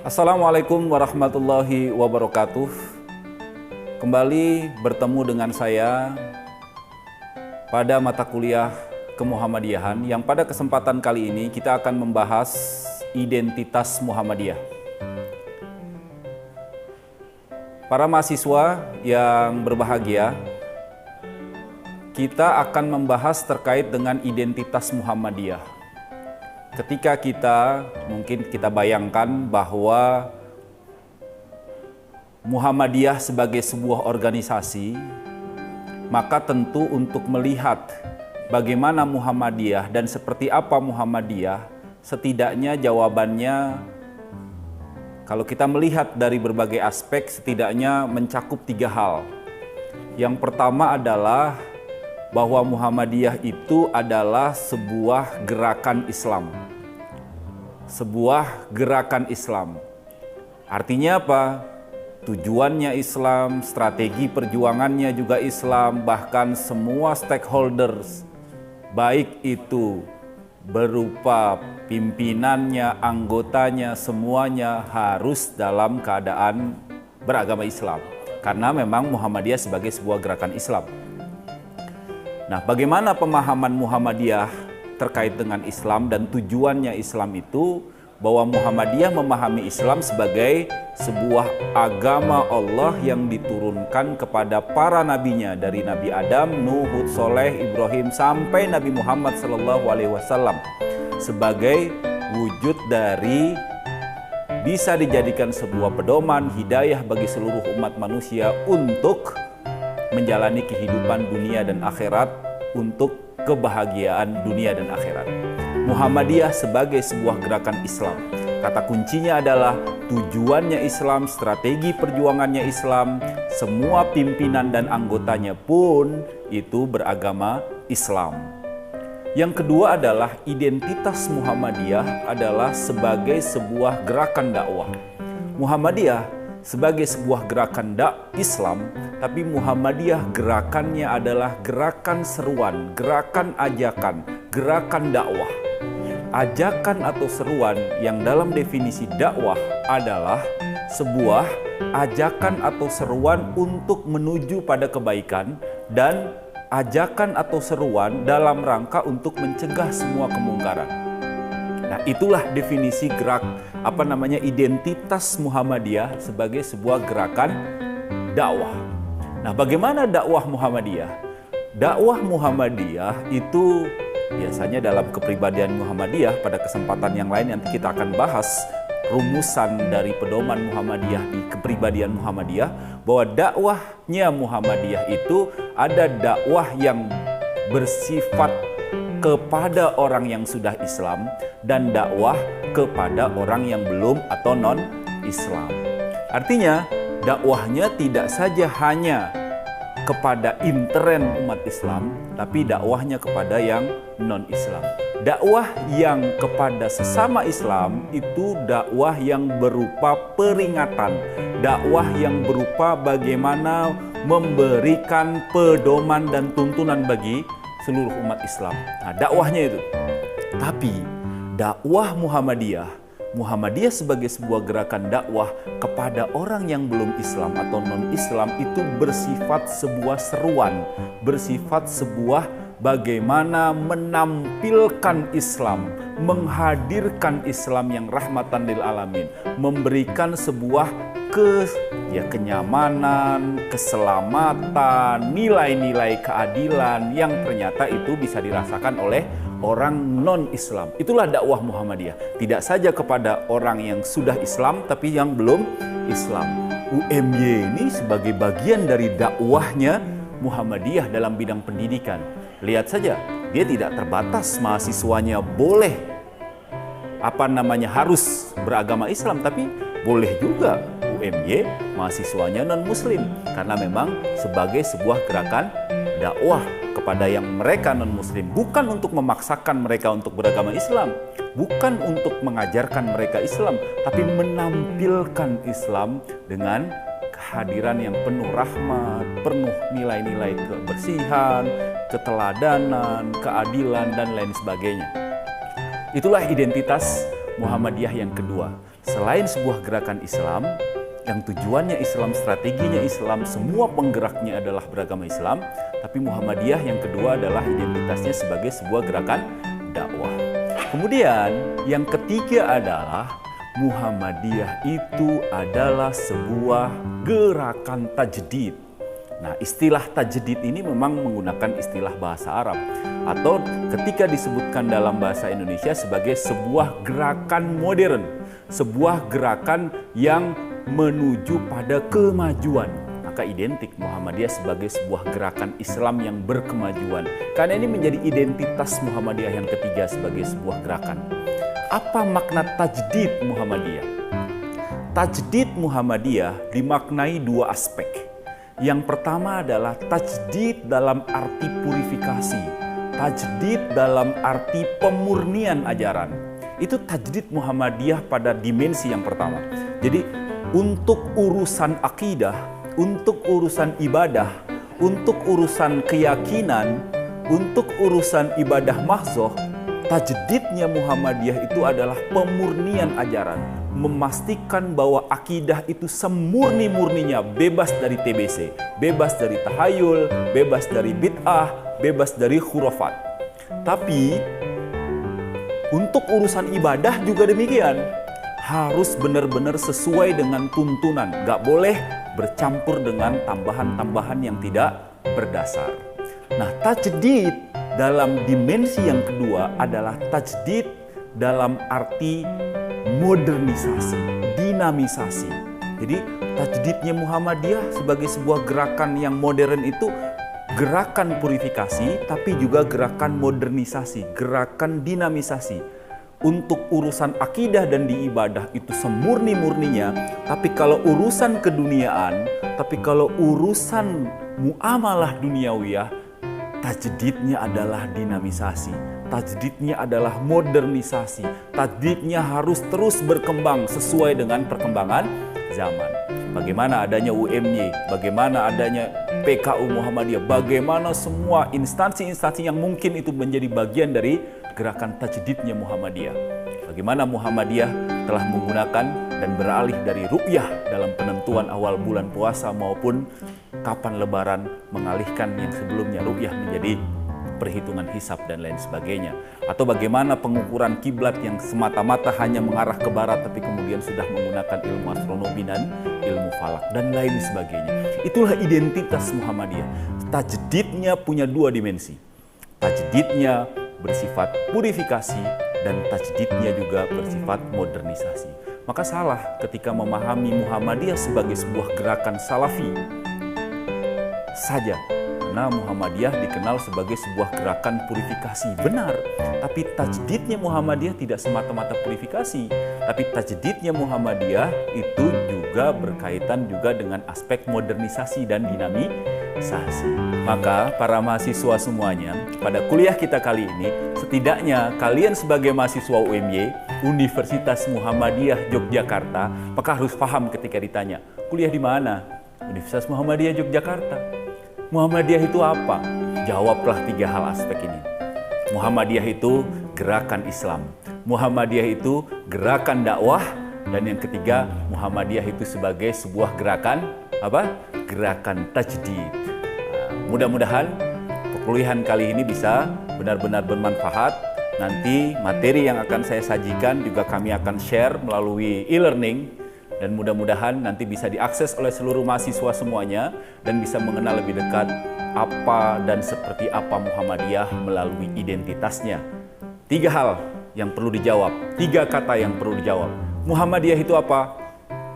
Assalamualaikum warahmatullahi wabarakatuh. Kembali bertemu dengan saya pada mata kuliah Kemuhammadiyahan yang pada kesempatan kali ini kita akan membahas identitas Muhammadiyah. Para mahasiswa yang berbahagia, kita akan membahas terkait dengan identitas Muhammadiyah. Ketika mungkin kita bayangkan bahwa Muhammadiyah sebagai sebuah organisasi, maka tentu untuk melihat bagaimana Muhammadiyah dan seperti apa Muhammadiyah, setidaknya jawabannya kalau kita melihat dari berbagai aspek setidaknya mencakup 3 hal. Yang pertama adalah bahwa Muhammadiyah itu adalah sebuah gerakan Islam. Sebuah gerakan Islam. Artinya apa? Tujuannya Islam, strategi perjuangannya juga Islam, bahkan semua stakeholders, baik itu berupa pimpinannya, anggotanya, semuanya harus dalam keadaan beragama Islam. Karena memang Muhammadiyah sebagai sebuah gerakan Islam. Nah, bagaimana pemahaman Muhammadiyah terkait dengan Islam dan tujuannya Islam itu? Bahwa Muhammadiyah memahami Islam sebagai sebuah agama Allah yang diturunkan kepada para nabinya dari Nabi Adam, Nuh, Hud, Soleh, Ibrahim sampai Nabi Muhammad SAW sebagai wujud dari bisa dijadikan sebuah pedoman hidayah bagi seluruh umat manusia untuk menjalani kehidupan dunia dan akhirat untuk kebahagiaan dunia dan akhirat. Muhammadiyah sebagai sebuah gerakan Islam. Kata kuncinya adalah tujuannya Islam, strategi perjuangannya Islam, semua pimpinan dan anggotanya pun itu beragama Islam. Yang kedua adalah identitas Muhammadiyah adalah sebagai sebuah gerakan dakwah. Muhammadiyah sebagai sebuah gerakan Islam, tapi Muhammadiyah gerakannya adalah gerakan seruan, gerakan ajakan, gerakan dakwah. Ajakan atau seruan yang dalam definisi dakwah adalah sebuah ajakan atau seruan untuk menuju pada kebaikan dan ajakan atau seruan dalam rangka untuk mencegah semua kemungkaran. Nah, itulah definisi identitas Muhammadiyah sebagai sebuah gerakan dakwah. Nah, bagaimana dakwah Muhammadiyah? Dakwah Muhammadiyah itu biasanya dalam kepribadian Muhammadiyah, pada kesempatan yang lain nanti kita akan bahas rumusan dari pedoman Muhammadiyah di kepribadian Muhammadiyah, bahwa dakwahnya Muhammadiyah itu ada dakwah yang bersifat kepada orang yang sudah Islam dan dakwah kepada orang yang belum atau non-Islam. Artinya dakwahnya tidak saja hanya kepada intern umat Islam, tapi dakwahnya kepada yang non-Islam. Dakwah yang kepada sesama Islam itu dakwah yang berupa peringatan, dakwah yang berupa bagaimana memberikan pedoman dan tuntunan bagi seluruh umat Islam. Nah, dakwahnya itu. Tapi dakwah Muhammadiyah sebagai sebuah gerakan dakwah kepada orang yang belum Islam atau non-Islam itu bersifat sebuah seruan, bersifat sebuah bagaimana menampilkan Islam, menghadirkan Islam yang rahmatan lil alamin, memberikan sebuah kenyamanan, keselamatan, nilai-nilai keadilan yang ternyata itu bisa dirasakan oleh orang non-Islam. Itulah dakwah Muhammadiyah. Tidak saja kepada orang yang sudah Islam, tapi yang belum Islam. UMY ini sebagai bagian dari dakwahnya Muhammadiyah dalam bidang pendidikan. Lihat saja, dia tidak terbatas mahasiswanya harus beragama Islam, tapi boleh juga UMY mahasiswanya non-muslim, karena memang sebagai sebuah gerakan dakwah kepada yang mereka non-muslim, bukan untuk memaksakan mereka untuk beragama Islam, bukan untuk mengajarkan mereka Islam, tapi menampilkan Islam dengan kehadiran yang penuh rahmat, penuh nilai-nilai kebersihan, keteladanan, keadilan, dan lain sebagainya. Itulah identitas Muhammadiyah yang kedua. selain sebuah gerakan Islam yang tujuannya Islam, strateginya Islam, semua penggeraknya adalah beragama Islam, tapi Muhammadiyah yang kedua adalah identitasnya sebagai sebuah gerakan dakwah. Kemudian yang ketiga adalah Muhammadiyah itu adalah sebuah gerakan tajdid. Nah, istilah tajdid ini memang menggunakan istilah bahasa Arab atau ketika disebutkan dalam bahasa Indonesia sebagai sebuah gerakan modern, sebuah gerakan yang menuju pada kemajuan. Maka identik Muhammadiyah sebagai sebuah gerakan Islam yang berkemajuan. Karena ini menjadi identitas Muhammadiyah yang ketiga sebagai sebuah gerakan. Apa makna tajdid Muhammadiyah? Tajdid Muhammadiyah dimaknai dua aspek. Yang pertama adalah tajdid dalam arti purifikasi, tajdid dalam arti pemurnian ajaran. Itu tajdid Muhammadiyah pada dimensi yang pertama. Jadi untuk urusan akidah, untuk urusan ibadah, untuk urusan keyakinan, untuk urusan ibadah mahzoh, tajdidnya Muhammadiyah itu adalah pemurnian ajaran, memastikan bahwa akidah itu semurni-murninya, bebas dari TBC, bebas dari tahayul, bebas dari bid'ah, bebas dari khurafat. Tapi untuk urusan ibadah juga demikian, harus benar-benar sesuai dengan tuntunan, gak boleh bercampur dengan tambahan-tambahan yang tidak berdasar. Nah, tajdid dalam dimensi yang kedua adalah tajdid dalam arti modernisasi, dinamisasi. Jadi tajdidnya Muhammadiyah sebagai sebuah gerakan yang modern itu gerakan purifikasi, tapi juga gerakan modernisasi, gerakan dinamisasi. Untuk urusan akidah dan di ibadah itu semurni-murninya, tapi kalau urusan keduniaan, tapi kalau urusan muamalah duniawiyah, tajdidnya adalah dinamisasi, tajdidnya adalah modernisasi, tajdidnya harus terus berkembang sesuai dengan perkembangan zaman. Bagaimana adanya UMY, bagaimana adanya PKU Muhammadiyah, bagaimana semua instansi-instansi yang mungkin itu menjadi bagian dari gerakan tajdidnya Muhammadiyah. Bagaimana Muhammadiyah telah menggunakan dan beralih dari ru'yah dalam penentuan awal bulan puasa maupun kapan lebaran, mengalihkan yang sebelumnya ru'yah menjadi perhitungan hisab dan lain sebagainya. Atau bagaimana pengukuran kiblat yang semata-mata hanya mengarah ke barat tapi kemudian sudah menggunakan ilmu astronomi dan ilmu falak dan lain sebagainya. Itulah identitas Muhammadiyah. Tajdidnya punya dua dimensi. Tajdidnya bersifat purifikasi dan tajdidnya juga bersifat modernisasi. Maka salah ketika memahami Muhammadiyah sebagai sebuah gerakan salafi saja. Karena Muhammadiyah dikenal sebagai sebuah gerakan purifikasi, benar. Tapi tajdidnya Muhammadiyah tidak semata-mata purifikasi, tapi tajdidnya Muhammadiyah itu juga berkaitan juga dengan aspek modernisasi dan dinamisasi. Maka para mahasiswa semuanya, pada kuliah kita kali ini, setidaknya kalian sebagai mahasiswa UMY, Universitas Muhammadiyah Yogyakarta, maka harus paham ketika ditanya, kuliah di mana? Universitas Muhammadiyah Yogyakarta. Muhammadiyah itu apa? Jawablah tiga hal aspek ini. Muhammadiyah itu gerakan Islam. Muhammadiyah itu gerakan dakwah. Dan yang ketiga, Muhammadiyah itu sebagai sebuah gerakan apa? Gerakan tajdid. Mudah-mudahan perkuliahan kali ini bisa benar-benar bermanfaat. Nanti materi yang akan saya sajikan juga kami akan share melalui e-learning. Dan mudah-mudahan nanti bisa diakses oleh seluruh mahasiswa semuanya dan bisa mengenal lebih dekat apa dan seperti apa Muhammadiyah melalui identitasnya. Tiga hal yang perlu dijawab, tiga kata yang perlu dijawab. Muhammadiyah itu apa?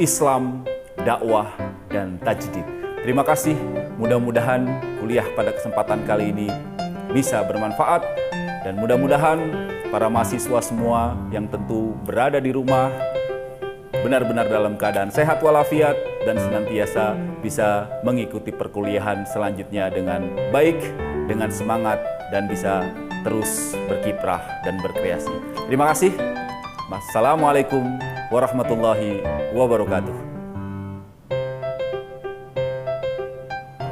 Islam, dakwah, dan tajdid. Terima kasih, mudah-mudahan kuliah pada kesempatan kali ini bisa bermanfaat dan mudah-mudahan para mahasiswa semua yang tentu berada di rumah benar-benar dalam keadaan sehat walafiat dan senantiasa bisa mengikuti perkuliahan selanjutnya dengan baik, dengan semangat dan bisa terus berkiprah dan berkreasi. Terima kasih. Wassalamualaikum warahmatullahi wabarakatuh.